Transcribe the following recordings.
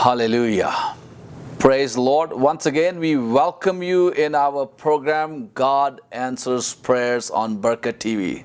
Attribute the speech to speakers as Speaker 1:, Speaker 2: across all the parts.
Speaker 1: Hallelujah. Praise the Lord. Once again, we welcome you in our program God Answers Prayers on Barakat TV.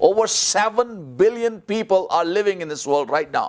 Speaker 1: over 7 billion people are living in this world right now.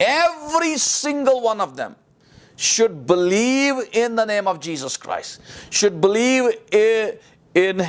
Speaker 1: every single one of them should believe in the name of Jesus Christ, should believe in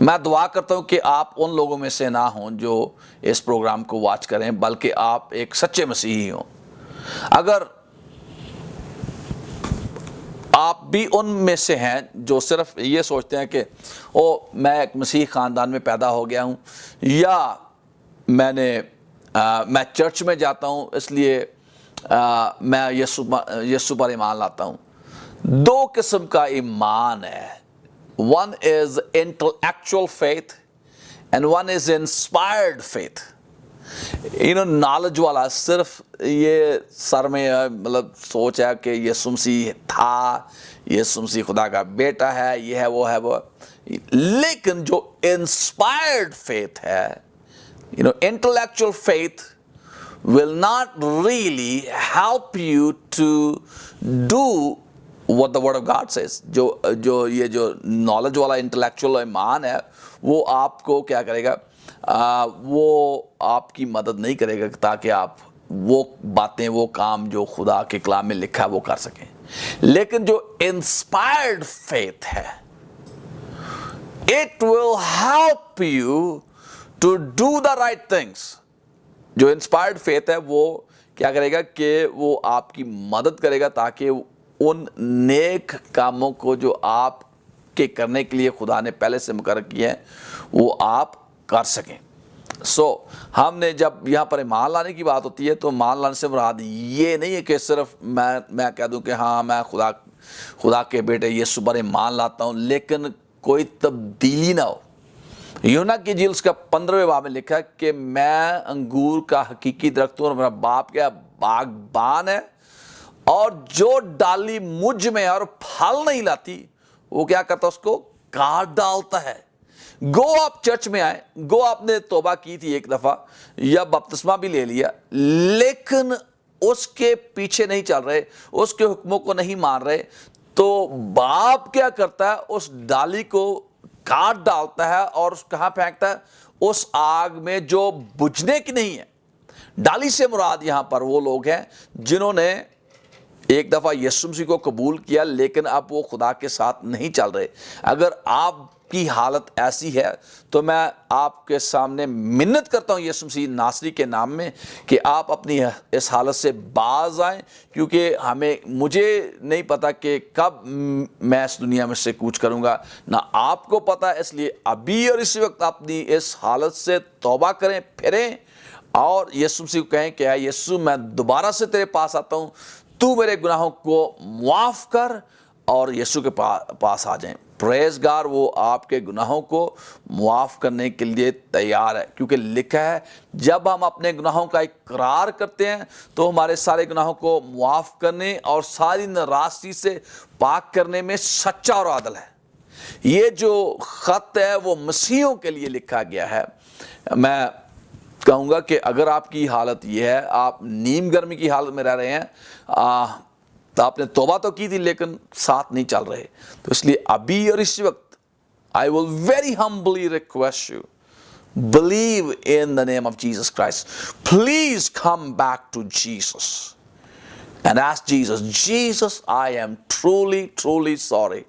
Speaker 1: میں دعا کرتا ہوں کہ آپ ان لوگوں میں سے نہ ہوں جو اس پروگرام کو واچ کریں، بلکہ آپ ایک سچے مسیحی ہوں۔ اگر آپ بھی ان میں سے ہیں جو صرف یہ سوچتے ہیں کہ میں ایک مسیحی خاندان میں پیدا ہو گیا ہوں، یا میں چرچ میں جاتا ہوں اس لیے میں یسوع پر ایمان لاتا ہوں۔ دو قسم کا ایمان ہے، one is intellectual faith and one is inspired faith۔ Knowledge والا صرف یہ سر میں مطلب سوچ ہے کہ یسوع مسیح تھا، یسوع مسیح خدا کا بیٹا ہے، یہ ہے وہ ہے وہ۔ لیکن جو انسپائرڈ فیتھ ہے، intellectual faith will not really help you to do what the word of God says۔ جو نالج والا انٹلیکچوئل ایمان ہے وہ آپ کو کیا کرے گا، وہ آپ کی مدد نہیں کرے گا تاکہ آپ وہ باتیں، وہ کام جو خدا کے کلام میں لکھا ہے وہ کر سکیں۔ لیکن جو انسپائرڈ فیتھ ہے، it will help you to do the right things۔ جو انسپائرڈ فیتھ ہے وہ کیا کرے گا کہ وہ آپ کی مدد کرے گا تاکہ ان نیک کاموں کو جو آپ کے کرنے کے لیے خدا نے پہلے سے مقرر کیے ہیں وہ آپ کر سکیں۔ ہم نے جب یہاں پر ایمان لانے کی بات ہوتی ہے تو ایمان لانے سے مراد یہ نہیں ہے کہ صرف میں کہہ دوں کہ ہاں میں خدا کے بیٹے یسوع پر ایمان لاتا ہوں، لیکن کوئی تبدیلی نہ ہو۔ یوحنا کی انجیل اس کا 15ویں باب میں لکھا ہے کہ میں انگور کا حقیقی درخت ہوں اور میرا باپ کیا باغبان ہے، اور جو ڈالی مجھ میں اور پھل نہیں لاتی وہ کیا کرتا، اس کو کاٹ ڈالتا ہے۔ گو آپ چرچ میں آئے، گو آپ نے توبہ کی تھی ایک دفعہ یا بپتسمہ بھی لے لیا، لیکن اس کے پیچھے نہیں چل رہے، اس کے حکموں کو نہیں مان رہے، تو باپ کیا کرتا ہے، اس ڈالی کو کاٹ ڈالتا ہے اور کہاں پھینکتا ہے، اس آگ میں جو بجھنے کی نہیں ہے۔ ڈالی سے مراد یہاں پر وہ لوگ ہیں جنہوں نے ایک دفعہ یسوع مسیح کو قبول کیا لیکن اب وہ خدا کے ساتھ نہیں چل رہے۔ اگر آپ کی حالت ایسی ہے تو میں آپ کے سامنے منت کرتا ہوں یسوع مسیح ناصری کے نام میں کہ آپ اپنی اس حالت سے باز آئیں، کیونکہ مجھے نہیں پتا کہ کب میں اس دنیا میں سے کوچ کروں گا، نہ آپ کو پتا، اس لیے ابھی اور اسی وقت اپنی اس حالت سے توبہ کریں، پھریں اور یسوع مسیح کو کہیں کہ اے یسوع میں دوبارہ سے تیرے پاس آتا ہوں، تو میرے گناہوں کو معاف کر، اور یسوع کے پاس آ جائیں۔ پریز گار، وہ آپ کے گناہوں کو معاف کرنے کے لیے تیار ہے، کیونکہ لکھا ہے جب ہم اپنے گناہوں کا اقرار کرتے ہیں تو ہمارے سارے گناہوں کو معاف کرنے اور ساری ناراستی سے پاک کرنے میں سچا اور عادل ہے۔ یہ جو خط ہے وہ مسیحیوں کے لیے لکھا گیا ہے۔ میں کہوں گا کہ اگر آپ کی حالت یہ ہے، آپ نیم گرمی کی حالت میں رہ رہے ہیں، تو آپ نے توبہ تو کی تھی لیکن ساتھ نہیں چل رہے، تو اس لیے ابھی اور اسی وقت I will very humbly request you, believe in the name of Jesus Christ. Please come back to Jesus and ask Jesus, Jesus, I am truly, truly sorry.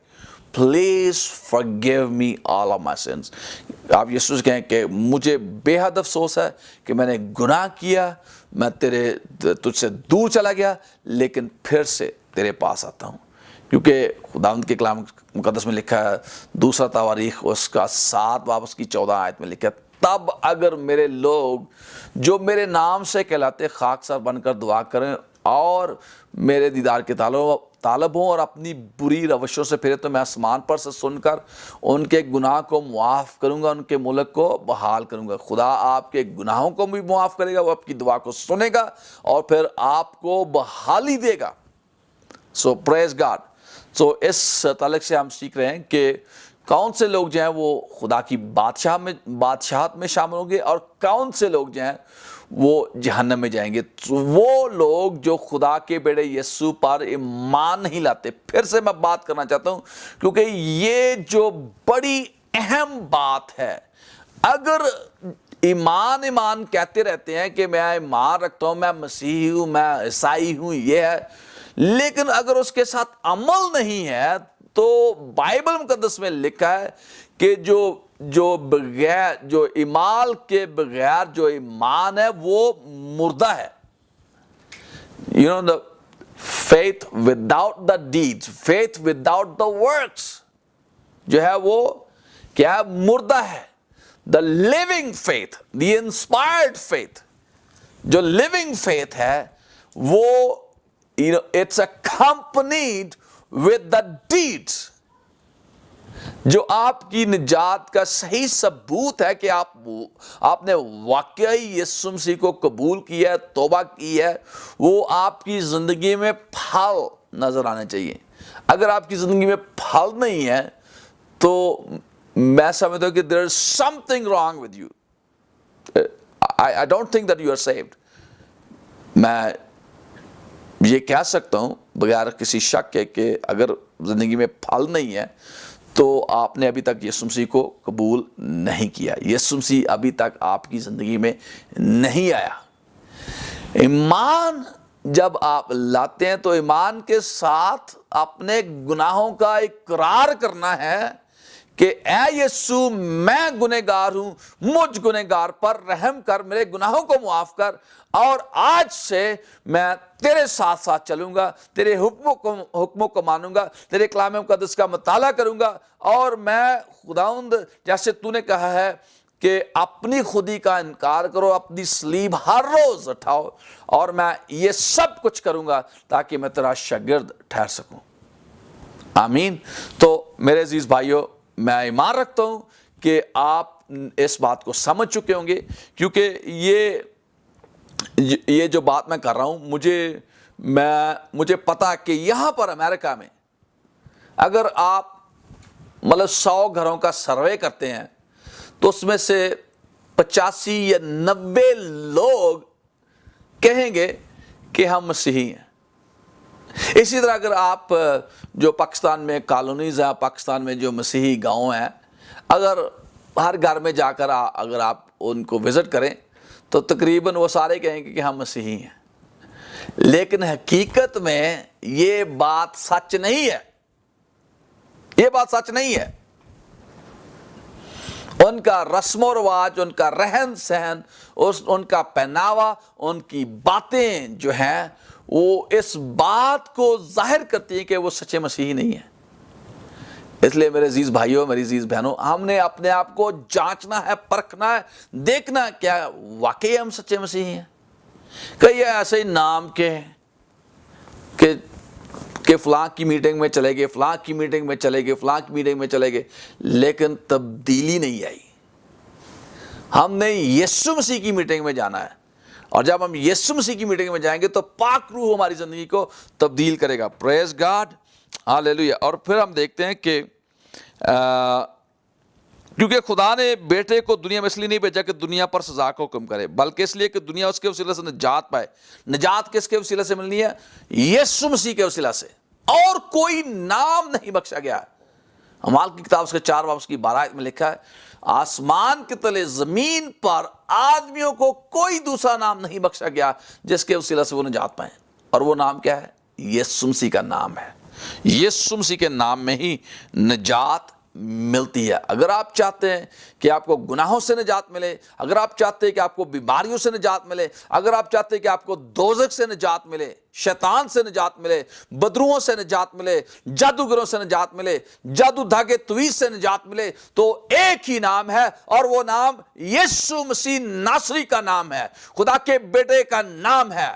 Speaker 1: Please forgive me all of my sins. آپ یسوع سے کہیں کہ مجھے بے حد افسوس ہے کہ میں نے گناہ کیا، میں تجھ سے دور چلا گیا، لیکن پھر سے تیرے پاس آتا ہوں، کیونکہ خداوند کے کلام مقدس میں لکھا ہے، دوسرا تواریخ اس کا 7 باب اس کی 14 آیت میں لکھا ہے، تب اگر میرے لوگ جو میرے نام سے کہلاتے خاکسار بن کر دعا کریں اور میرے دیدار کے طالب ہوں اور اپنی بری روشوں سے پھرے تو میں آسمان پر سے سن کر ان کے گناہ کو معاف کروں گا، ان کے ملک کو بحال کروں گا۔ خدا آپ کے گناہوں کو بھی معاف کرے گا، وہ آپ کی دعا کو سنے گا اور پھر آپ کو بحالی دے گا۔ سو پریز گاڈ۔ سو اس تعلق سے ہم سیکھ رہے ہیں کہ کون سے لوگ جو ہیں وہ خدا کی بادشاہت میں شامل ہوں گے اور کون سے لوگ جو ہیں وہ جہنم میں جائیں گے۔ وہ لوگ جو خدا کے بیٹے یسوع پر ایمان نہیں لاتے۔ پھر سے میں بات کرنا چاہتا ہوں کیونکہ یہ جو بڑی اہم بات ہے، اگر ایمان کہتے رہتے ہیں کہ میں ایمان رکھتا ہوں، میں مسیحی ہوں، میں عیسائی ہوں، یہ ہے، لیکن اگر اس کے ساتھ عمل نہیں ہے تو بائبل مقدس میں لکھا ہے کہ جو جو ایمان کے بغیر جو ایمان ہے وہ مردہ ہے. The faith without the deeds, faith without the works جو ہے وہ کیا ہے؟ مردہ ہے. The living faith, the inspired faith, جو living faith ہے وہ it's accompanied with the deeds. جو آپ کی نجات کا صحیح ثبوت ہے کہ آپ نے واقعی یسوع مسیح کو قبول کیا ہے، توبہ کی ہے، وہ آپ کی زندگی میں پھل نظر آنے چاہیے. اگر آپ کی زندگی میں پھل نہیں ہے تو میں سمجھتا ہوں کہ there is something wrong with you. I don't think that you are saved. میں یہ کہہ سکتا ہوں بغیر کسی شک کے کہ اگر زندگی میں پھل نہیں ہے تو آپ نے ابھی تک یسوع مسیح کو قبول نہیں کیا. یسوع مسیح ابھی تک آپ کی زندگی میں نہیں آیا. ایمان جب آپ لاتے ہیں تو ایمان کے ساتھ اپنے گناہوں کا اقرار کرنا ہے کہ اے یسوع میں گنہگار ہوں، مجھ گنہگار پر رحم کر، میرے گناہوں کو معاف کر، اور آج سے میں تیرے ساتھ ساتھ چلوں گا، تیرے حکموں کو مانوں گا، تیرے کلام مقدس کا مطالعہ کروں گا، اور میں خداوند جیسے تو نے کہا ہے کہ اپنی خودی کا انکار کرو، اپنی صلیب ہر روز اٹھاؤ، اور میں یہ سب کچھ کروں گا تاکہ میں تیرا شاگرد ٹھہر سکوں. آمین. تو میرے عزیز بھائیو، میں ایمان رکھتا ہوں کہ آپ اس بات کو سمجھ چکے ہوں گے، کیونکہ یہ جو بات میں کر رہا ہوں مجھے پتا کہ یہاں پر امریکہ میں اگر آپ 100 گھروں کا سروے کرتے ہیں تو اس میں سے 85 یا 90 لوگ کہیں گے کہ ہم مسیحی ہیں. اسی طرح اگر آپ جو پاکستان میں کالونیز ہیں، پاکستان میں جو مسیحی گاؤں ہیں، اگر ہر گھر میں جا کر اگر آپ ان کو وزٹ کریں تو تقریباً وہ سارے کہیں گے کہ ہم مسیحی ہیں. لیکن حقیقت میں یہ بات سچ نہیں ہے. یہ بات سچ نہیں ہے. ان کا رسم و رواج، ان کا رہن سہن، ان کا پہناوا، ان کی باتیں جو ہیں وہ اس بات کو ظاہر کرتی ہیں کہ وہ سچے مسیحی نہیں ہیں. اس لیے میرے عزیز بھائیوں، میری عزیز بہنوں، ہم نے اپنے آپ کو جانچنا ہے، پرکھنا ہے، دیکھنا کیا واقعی ہم سچے مسیحی ہیں. کئی ایسے ہی نام کے کہ فلاں کی میٹنگ میں چلے گئے، فلاں کی میٹنگ میں چلے گئے، فلاں کی میٹنگ میں چلے گئے، لیکن تبدیلی نہیں آئی. ہم نے یسوع مسیح کی میٹنگ میں جانا ہے، اور جب ہم یسوع مسیح کی میٹنگ میں جائیں گے تو پاک روح ہماری زندگی کو تبدیل کرے گا. پریز گاڈ، ہاللیلویا. اور پھر ہم دیکھتے ہیں کہ کیونکہ خدا نے بیٹے کو دنیا میں اس لیے نہیں بھیجا کہ دنیا پر سزا کا حکم کرے، بلکہ اس لیے کہ دنیا اس کے وسیلے سے نجات پائے. نجات کس کے وسیلے سے ملنی ہے؟ یسوع مسیح کے وسیلہ سے. اور کوئی نام نہیں بخشا گیا. اعمال کی کتاب اس کے 4 باب کی 12 آیت میں لکھا ہے، آسمان کے تلے زمین پر آدمیوں کو کوئی دوسرا نام نہیں بخشا گیا جس کے وسیلہ سے وہ نجات پائیں. اور وہ نام کیا ہے؟ یسوع مسیح کا نام ہے. یسوع مسیح کے نام میں ہی نجات ملتی ہے. اگر آپ چاہتے ہیں کہ آپ کو گناہوں سے نجات ملے، اگر آپ چاہتے ہیں کہ آپ کو بیماریوں سے نجات ملے، اگر آپ چاہتے ہیں کہ آپ کو دوزخ سے نجات ملے، شیطان سے نجات ملے، بدروحوں سے نجات ملے، جادوگروں سے نجات ملے، جادو دھاگے تویز سے نجات ملے، تو ایک ہی نام ہے، اور وہ نام یسوع مسیح ناصری کا نام ہے، خدا کے بیٹے کا نام ہے.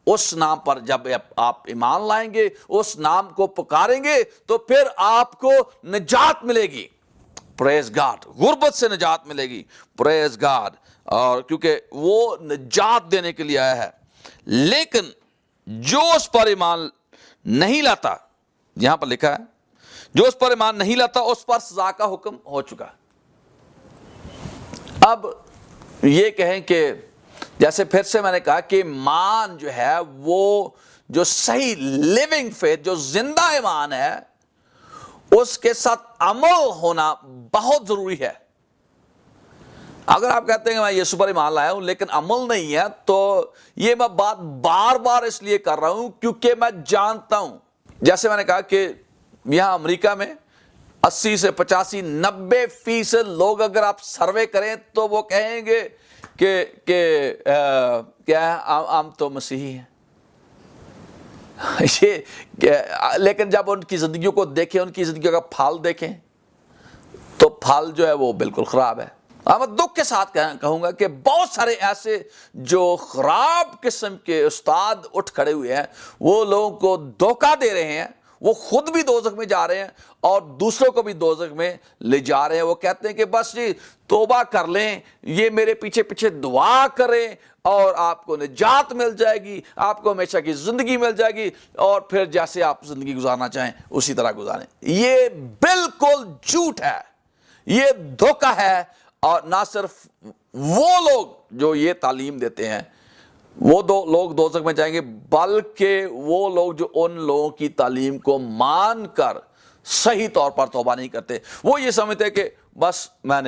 Speaker 1: اس نام پر جب آپ ایمان لائیں گے، اس نام کو پکاریں گے، تو پھر آپ کو نجات ملے گی. پریز گاڈ. غربت سے نجات ملے گی. پریز گاڈ. اور کیونکہ وہ نجات دینے کے لیے آیا ہے. لیکن جو اس پر ایمان نہیں لاتا، یہاں پر لکھا ہے جو اس پر ایمان نہیں لاتا اس پر سزا کا حکم ہو چکا. اب یہ کہیں کہ جیسے پھر سے میں نے کہا کہ ایمان جو ہے وہ جو صحیح لیونگ فیتھ، جو زندہ ایمان ہے، اس کے ساتھ عمل ہونا بہت ضروری ہے. اگر آپ کہتے ہیں کہ میں یسوع پر ایمان لایا ہوں لیکن عمل نہیں ہے، تو یہ میں بات بار بار اس لیے کر رہا ہوں کیونکہ میں جانتا ہوں، جیسے میں نے کہا کہ یہاں امریکہ میں 80 سے 85 90% لوگ اگر آپ سروے کریں تو وہ کہیں گے کہ کیا ہے، ہم تو مسیحی ہیں۔ لیکن جب ان کی زندگیوں کو دیکھیں، ان کی زندگیوں کا پھل دیکھیں تو پھل جو ہے وہ بالکل خراب ہے۔ میں دکھ کے ساتھ کہوں گا کہ بہت سارے ایسے جو خراب قسم کے استاد اٹھ کھڑے ہوئے ہیں، وہ لوگوں کو دھوکہ دے رہے ہیں، وہ خود بھی دوزخ میں جا رہے ہیں اور دوسروں کو بھی دوزخ میں لے جا رہے ہیں۔ وہ کہتے ہیں کہ بس جی توبہ کر لیں، یہ میرے پیچھے پیچھے دعا کریں اور آپ کو نجات مل جائے گی، آپ کو ہمیشہ کی زندگی مل جائے گی، اور پھر جیسے آپ زندگی گزارنا چاہیں اسی طرح گزاریں۔ یہ بالکل جھوٹ ہے، یہ دھوکہ ہے۔ اور نہ صرف وہ لوگ جو یہ تعلیم دیتے ہیں وہ لوگ دوزخ میں جائیں گے، بلکہ وہ لوگ جو ان لوگوں کی تعلیم کو مان کر صحیح طور پر توبہ نہیں کرتے۔ وہ یہ سمجھتے کہ بس میں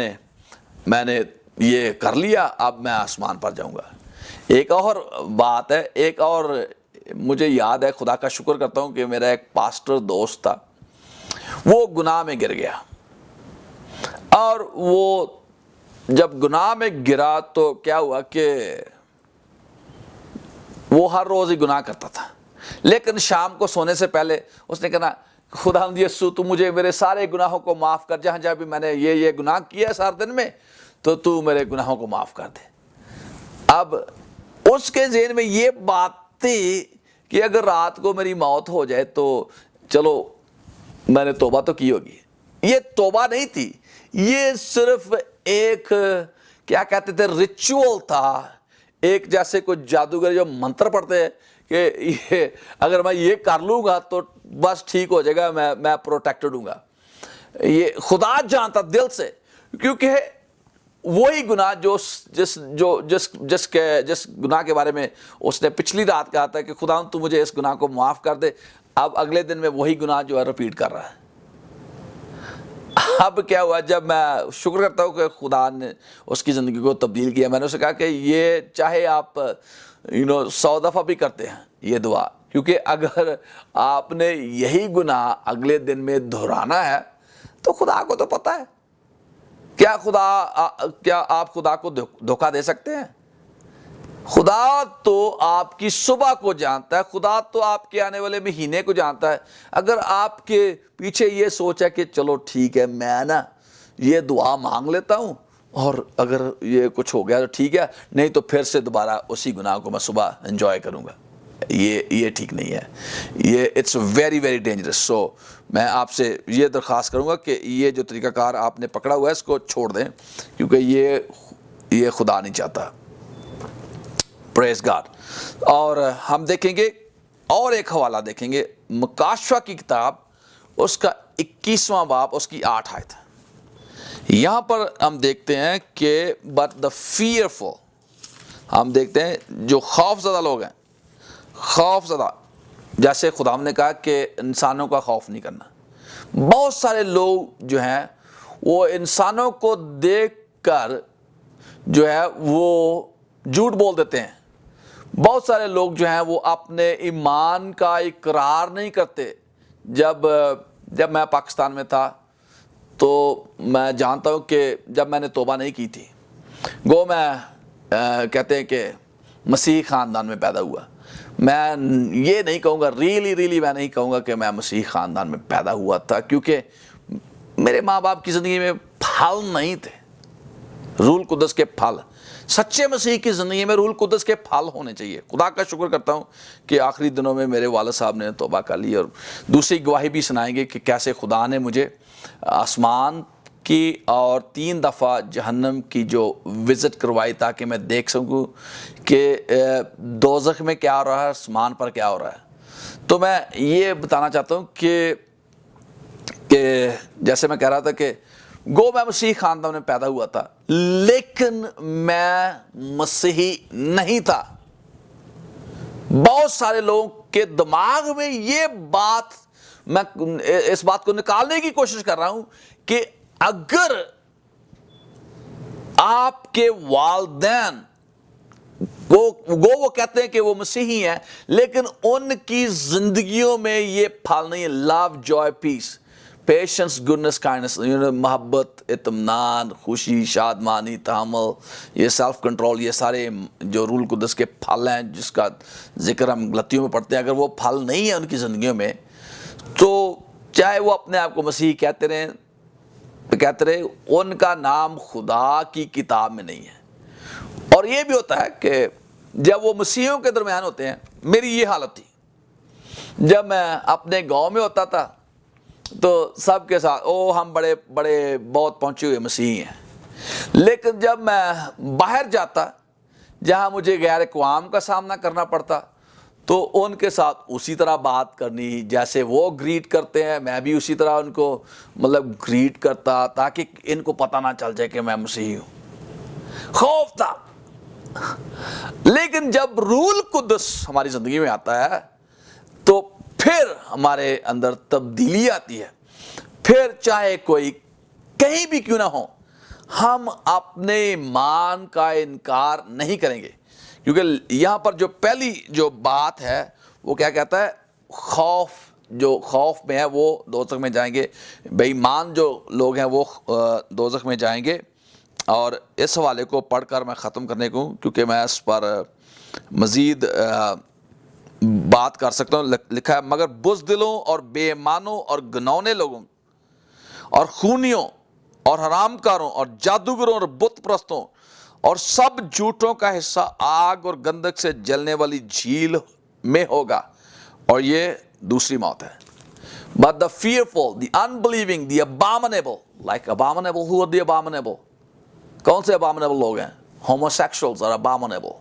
Speaker 1: نے یہ کر لیا، اب میں آسمان پر جاؤں گا۔ ایک اور بات ہے، ایک اور مجھے یاد ہے، خدا کا شکر کرتا ہوں کہ میرا ایک پاسٹر دوست تھا، وہ گناہ میں گر گیا، اور وہ جب گناہ میں گرا تو کیا ہوا کہ وہ ہر روز ہی گناہ کرتا تھا، لیکن شام کو سونے سے پہلے اس نے کہا خداوند یسوع تو مجھے میرے سارے گناہوں کو معاف کر، جہاں جہاں بھی میں نے یہ گناہ کیا ہے سارے دن میں، تو میرے گناہوں کو معاف کر دے۔ اب اس کے ذہن میں یہ بات تھی کہ اگر رات کو میری موت ہو جائے تو چلو میں نے توبہ تو کی ہوگی۔ یہ توبہ نہیں تھی، یہ صرف ایک کیا کہتے تھے ریچول تھا، ایک جیسے کوئی جادوگر جو منتر پڑھتے ہیں کہ یہ اگر میں یہ کر لوں گا تو بس ٹھیک ہو جائے گا، میں پروٹیکٹڈ ہوں گا۔ یہ خدا جانتا دل سے، کیونکہ وہی گناہ جس گناہ کے بارے میں اس نے پچھلی رات کہا تھا کہ خدا تو مجھے اس گناہ کو معاف کر دے، اب اگلے دن میں وہی گناہ جو ہے ریپیٹ کر رہا ہے۔ اب کیا ہوا، جب میں شکر کرتا ہوں کہ خدا نے اس کی زندگی کو تبدیل کیا، میں نے اسے کہا کہ یہ چاہے آپ 100 دفعہ بھی کرتے ہیں یہ دعا، کیونکہ اگر آپ نے یہی گناہ اگلے دن میں دہرانا ہے تو خدا کو تو پتہ ہے، کیا آپ خدا کو دھوکہ دے سکتے ہیں؟ خدا تو آپ کی صبح کو جانتا ہے، خدا تو آپ کے آنے والے مہینے کو جانتا ہے۔ اگر آپ کے پیچھے یہ سوچ ہے کہ چلو ٹھیک ہے میں یہ دعا مانگ لیتا ہوں اور اگر یہ کچھ ہو گیا تو ٹھیک ہے، نہیں تو پھر سے دوبارہ اسی گناہ کو میں صبح انجوائے کروں گا، یہ ٹھیک نہیں ہے، یہ اٹس ویری ویری ڈینجرس۔ سو میں آپ سے یہ درخواست کروں گا کہ یہ جو طریقہ کار آپ نے پکڑا ہوا ہے اس کو چھوڑ دیں، کیونکہ یہ خدا نہیں چاہتا۔ پریز گاڈ۔ اور ہم دیکھیں گے اور ایک حوالہ دیکھیں گے، مکاشفہ کی کتاب اس کا 21واں باب اس کی 8 آیت۔ یہاں پر ہم دیکھتے ہیں کہ but the fearful، ہم دیکھتے ہیں جو خوف زدہ لوگ ہیں، خوف زدہ، جیسے خدا نے کہا کہ انسانوں کا خوف نہیں کرنا۔ بہت سارے لوگ جو ہیں وہ انسانوں کو دیکھ کر جو ہے وہ جھوٹ بول دیتے ہیں۔ بہت سارے لوگ جو ہیں وہ اپنے ایمان کا اقرار نہیں کرتے۔ جب میں پاکستان میں تھا تو میں جانتا ہوں کہ جب میں نے توبہ نہیں کی تھی، گو میں کہتے ہیں کہ مسیحی خاندان میں پیدا ہوا، میں یہ نہیں کہوں گا ریلی میں نہیں کہوں گا کہ میں مسیحی خاندان میں پیدا ہوا تھا، کیونکہ میرے ماں باپ کی زندگی میں پھل نہیں تھے، روح القدس کے پھل۔ سچے مسیح کی زندگی میں روح القدس کے پھل ہونے چاہیے۔ خدا کا شکر کرتا ہوں کہ آخری دنوں میں میرے والد صاحب نے توبہ کر لی، اور دوسری گواہی بھی سنائیں گے کہ کیسے خدا نے مجھے آسمان کی اور 3 دفعہ جہنم کی جو وزٹ کروائی تاکہ میں دیکھ سکوں کہ دوزخ میں کیا ہو رہا ہے، آسمان پر کیا ہو رہا ہے۔ تو میں یہ بتانا چاہتا ہوں کہ جیسے میں کہہ رہا تھا کہ گو میں مسیحی خاندان میں پیدا ہوا تھا، لیکن میں مسیحی نہیں تھا۔ بہت سارے لوگوں کے دماغ میں یہ بات، میں اس بات کو نکالنے کی کوشش کر رہا ہوں کہ اگر آپ کے والدین وہ کہتے ہیں کہ وہ مسیحی ہیں لیکن ان کی زندگیوں میں یہ پھل نہیں ہے، لو، جوائے، پیس، پیشنس, گڈنس, کائنڈنس, محبت, اطمینان, خوشی, شادمانی, تحمل, یہ سیلف کنٹرول, یہ سارے جو روح القدس کے پھل ہیں جس کا ذکر ہم غلطیوں میں پڑھتے ہیں. اگر وہ پھل نہیں ہیں ان کی زندگیوں میں تو چاہے وہ اپنے آپ کو مسیحی کہتے رہے, ان کا نام خدا کی کتاب میں نہیں ہے. اور یہ بھی ہوتا ہے کہ جب وہ مسیحیوں کے درمیان ہوتے ہیں, میری یہ حالت تھی جب میں اپنے گاؤں میں ہوتا تھا تو سب کے ساتھ ہم بڑے بہت پہنچے ہوئے مسیحی ہیں. لیکن جب میں باہر جاتا جہاں مجھے غیر اقوام کا سامنا کرنا پڑتا تو ان کے ساتھ اسی طرح بات کرنی, جیسے وہ گریٹ کرتے ہیں میں بھی اسی طرح ان کو گریٹ کرتا, تاکہ ان کو پتہ نہ چل جائے کہ میں مسیحی ہوں. خوف تھا. لیکن جب روح القدس ہماری زندگی میں آتا ہے تو پھر ہمارے اندر تبدیلی آتی ہے. پھر چاہے کوئی کہیں بھی کیوں نہ ہو, ہم اپنے ایمان کا انکار نہیں کریں گے. کیونکہ یہاں پر جو پہلی جو بات ہے وہ کیا کہتا ہے, خوف, جو خوف میں ہے وہ دوزخ میں جائیں گے. بے ایمان جو لوگ ہیں وہ دوزخ میں جائیں گے. اور اس حوالے کو پڑھ کر میں ختم کرنے کو, کیونکہ میں اس پر مزید بات کر سکتا ہوں. لکھا ہے, مگر بزدلوں اور بے ایمانوں اور گنونے لوگوں اور خونیوں اور حرام کاروں اور جادوگروں اور بت پرستوں اور سب جھوٹوں کا حصہ آگ اور گندک سے جلنے والی جھیل میں ہوگا, اور یہ دوسری موت ہے. But the fearful, the unbelieving, the abominable, like abominable, who are the abominable? کون سے abominable لوگ ہیں؟ homosexuals are abominable.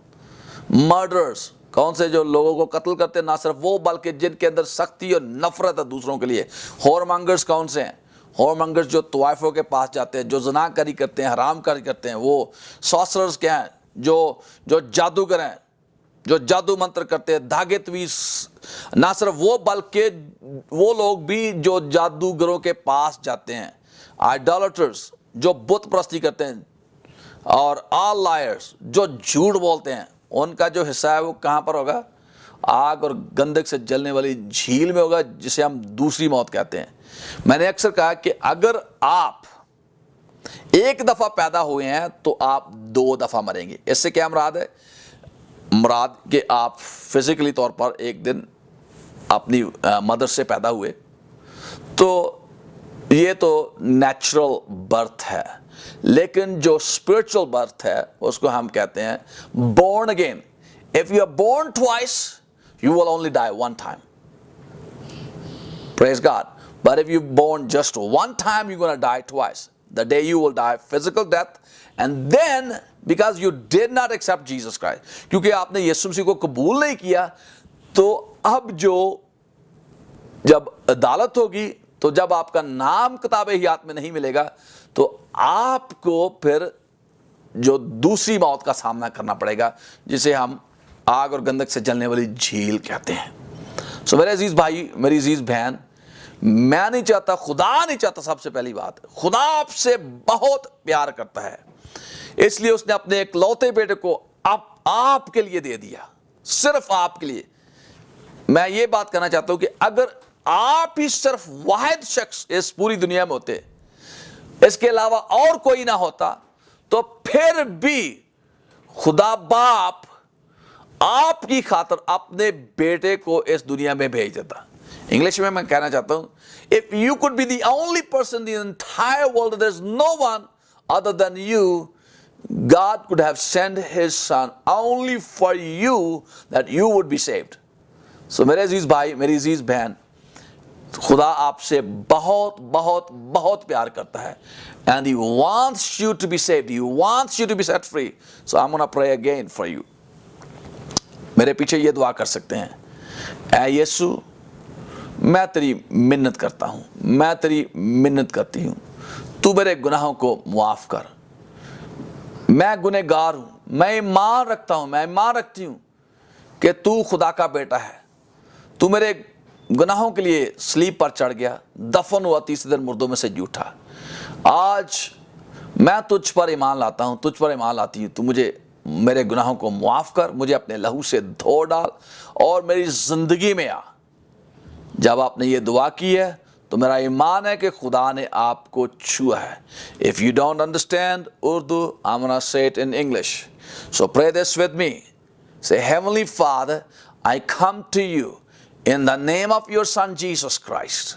Speaker 1: Murderers, کون سے جو لوگوں کو قتل کرتے ہیں, نہ صرف وہ بلکہ جن کے اندر سختی اور نفرت ہے دوسروں کے لیے. whoremongers کون سے ہیں؟ whoremongers جو طوائفوں کے پاس جاتے ہیں, جو زنا کاری کرتے ہیں, حرام کاری کرتے ہیں. وہ sorcerers کیا ہیں؟ جو جادوگر ہیں, جو جادو منتر کرتے ہیں, دھاگے تویز. نہ صرف وہ بلکہ وہ لوگ بھی جو جادوگروں کے پاس جاتے ہیں. idolaters, جو بت پرستی کرتے ہیں. اور all liars, جو جھوٹ بولتے ہیں, ان کا جو حصہ ہے وہ کہاں پر ہوگا؟ آگ اور گندک سے جلنے والی جھیل میں ہوگا, جسے ہم دوسری موت کہتے ہیں. میں نے اکثر کہا کہ اگر آپ ایک دفعہ پیدا ہوئے ہیں تو آپ 2 دفعہ مریں گے. اس سے کیا مراد ہے؟ مراد کہ آپ فزیکلی طور پر ایک دن اپنی مدر سے پیدا ہوئے تو یہ تو نیچرل برتھ ہے. لیکن جو اسپرچل برتھ ہے اس کو ہم کہتے ہیں born again. If you are born twice, you will only die one time. Praise God. But if you're born just one time, you're going to die twice. The day you will die physical death, and then because you did not accept Jesus Christ, کیونکہ آپ نے یسوع مسیح کو قبول نہیں کیا, تو اب جب عدالت ہوگی تو جب آپ کا نام کتاب حیات میں نہیں ملے گا تو آپ کو پھر جو دوسری موت کا سامنا کرنا پڑے گا, جسے ہم آگ اور گندک سے جلنے والی جھیل کہتے ہیں. سو میرے عزیز بھائی, میری عزیز بہن, میں نہیں چاہتا, خدا نہیں چاہتا, سب سے پہلی بات خدا آپ سے بہت پیار کرتا ہے, اس لیے اس نے اپنے اکلوتے بیٹے کو آپ کے لیے دے دیا, صرف آپ کے لیے. میں یہ بات کرنا چاہتا ہوں کہ اگر آپ ہی صرف واحد شخص اس پوری دنیا میں ہوتے, اس کے علاوہ اور کوئی نہ ہوتا, تو پھر بھی خدا باپ آپ کی خاطر اپنے بیٹے کو اس دنیا میں بھیج دیتا. انگلش میں کہنا چاہتا ہوں, if you could be the only person in the entire world, there's no one other than you, God could have sent his son only for you that you would be saved. So میرے عزیز بھائی, میری عزیز بہن, خدا آپ سے بہت بہت بہت پیار کرتا ہے, and he wants you to be saved, he wants you to be set free. So I'm going to pray again for you. میرے پیچھے یہ دعا کر سکتے ہیں, اے یسوع میں تیری منت کرتا ہوں, میں تیری منت کرتی ہوں, تو میرے گناہوں کو معاف کر. میں گنہگار ہوں, میں ایمان رکھتا ہوں, میں ایمان رکھتی ہوں کہ تو خدا کا بیٹا ہے, تو میرے گناہوں کے لیے صلیب پر چڑھ گیا, دفن ہوا, تیسرے دن مردوں میں سے جی اٹھا. آج میں تجھ پر ایمان لاتا ہوں, تجھ پر ایمان لاتی ہوں, تو مجھے میرے گناہوں کو معاف کر, مجھے اپنے لہو سے دھو ڈال اور میری زندگی میں آ. جب آپ نے یہ دعا کی ہے تو میرا ایمان ہے کہ خدا نے آپ کو چھوا ہے. If you don't understand Urdu, I'm gonna say it in English. So pray this with me. Say, Heavenly Father, I come to you in the name of your Son Jesus Christ.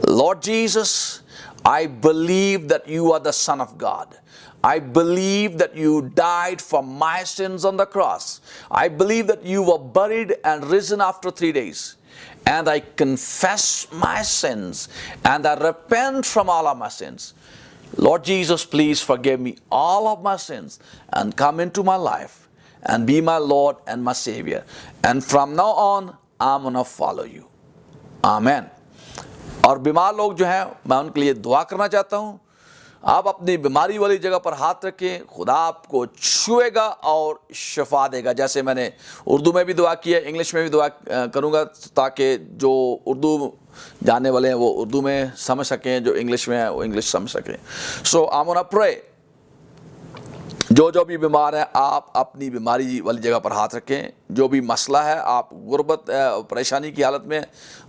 Speaker 1: Lord Jesus, I believe that you are the Son of God. I believe that you died for my sins on the cross. I believe that you were buried and risen after 3 days. And I confess my sins and I repent from all of my sins. Lord Jesus, please forgive me all of my sins and come into my life and be my Lord and my Savior. And from now on, I'm going to follow you. Amen. اور بیمار لوگ جو ہیں میں ان کے لیے دعا کرنا چاہتا ہوں. آپ اپنی بیماری والی جگہ پر ہاتھ رکھیں, خدا آپ کو چھوئے گا اور شفا دے گا. جیسے میں نے اردو میں بھی دعا کی ہے, انگلش میں بھی دعا کروں گا تاکہ جو اردو جاننے والے ہیں وہ اردو میں سمجھ سکیں, جو انگلش میں ہیں وہ انگلش سمجھ سکیں. سو I'm gonna pray. جو بھی بیمار ہیں آپ اپنی بیماری والی جگہ پر ہاتھ رکھیں. جو بھی مسئلہ ہے, آپ غربت پریشانی کی حالت میں,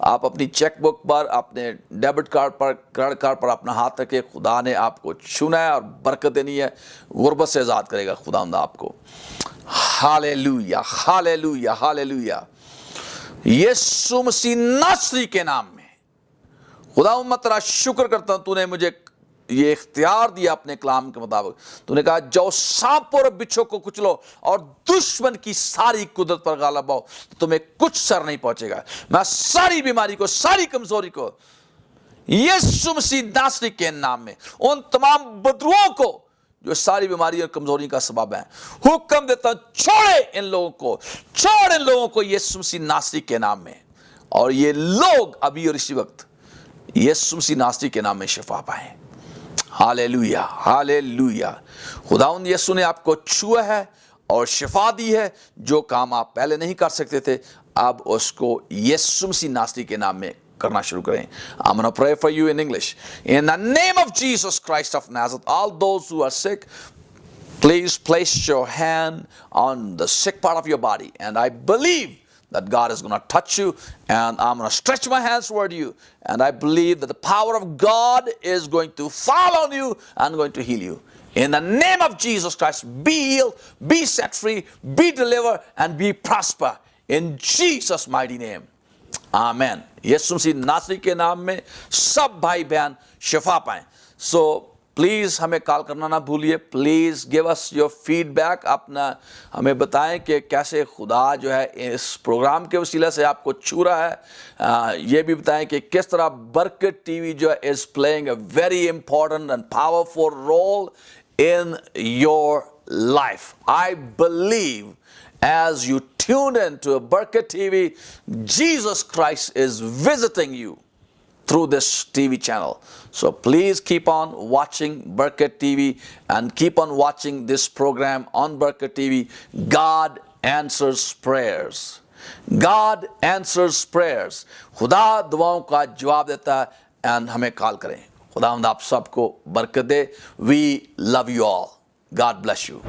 Speaker 1: آپ اپنی چیک بک پر, اپنے ڈیبٹ کارڈ پر, کریڈٹ کارڈ پر اپنا ہاتھ رکھیں. خدا نے آپ کو چھونا ہے اور برکت دینی ہے, غربت سے آزاد کرے گا خداوند آپ کو. ہاللیلویا, ہاللیلویا, ہاللیلویا. یسوع مسیح ناصری کے نام میں خداوند میں تیرا شکر کرتا ہوں, تو نے مجھے یہ اختیار دیا اپنے کلام کے مطابق. تو نے کہا جاؤ سانپ اور بچھو کو کچلو اور دشمن کی ساری قدرت پر غالب آؤ, تمہیں کچھ سر نہیں پہنچے گا. میں ساری بیماری کو, ساری کمزوری کو یسوع مسیح ناصری کے نام میں, ان تمام بدروؤں کو جو ساری بیماری اور کمزوری کا سبب ہیں, حکم دیتا ہوں چھوڑے ان لوگوں کو, چھوڑ ان لوگوں کو یسوع مسیح ناصری کے نام میں. اور یہ لوگ ابھی اور اسی وقت یسوع مسیح ناصری کے نام میں شفا پائیں. ہاللیلویا, ہاللیلویا. خداوند یسوع نے آپ کو چھوا ہے اور شفا دی ہے. جو کام آپ پہلے نہیں کر سکتے تھے اب اس کو یسوع مسیح ناصری کے نام میں کرنا شروع کریں. I'm going to pray for you in English. In the name of Jesus Christ of Nazareth, all those who are sick, please place your hand on the sick part of your body. And I believe that God is going to touch you, and I'm going to stretch my hands toward you, and I believe that the power of God is going to fall on you and going to heal you. In the name of Jesus Christ, be healed, be set free, be delivered, and be prosper. In Jesus' mighty name. آمین. یسوع مسیح ناصری کے نام میں سب بھائی بہن شفا پائیں. سو پلیز ہمیں کال کرنا نہ بھولیے. Please give us your feedback. اپنا ہمیں بتائیں کہ کیسے خدا جو ہے اس پروگرام کے وسیلہ سے آپ کو چھو رہا ہے. یہ بھی بتائیں کہ کس طرح برکت ٹی وی جو ہے is playing a very important and powerful role in your life. I believe as you tune in to Barkat TV, Jesus Christ is visiting you through this TV channel. So please keep on watching Barkat TV and keep on watching this program on Barkat TV. God answers prayers. God answers prayers. خدا دعاؤں کا جواب دیتا ہے. and ہمیں کال کریں. خداوند آپ سب کو برکت دے. We love you all. God bless you.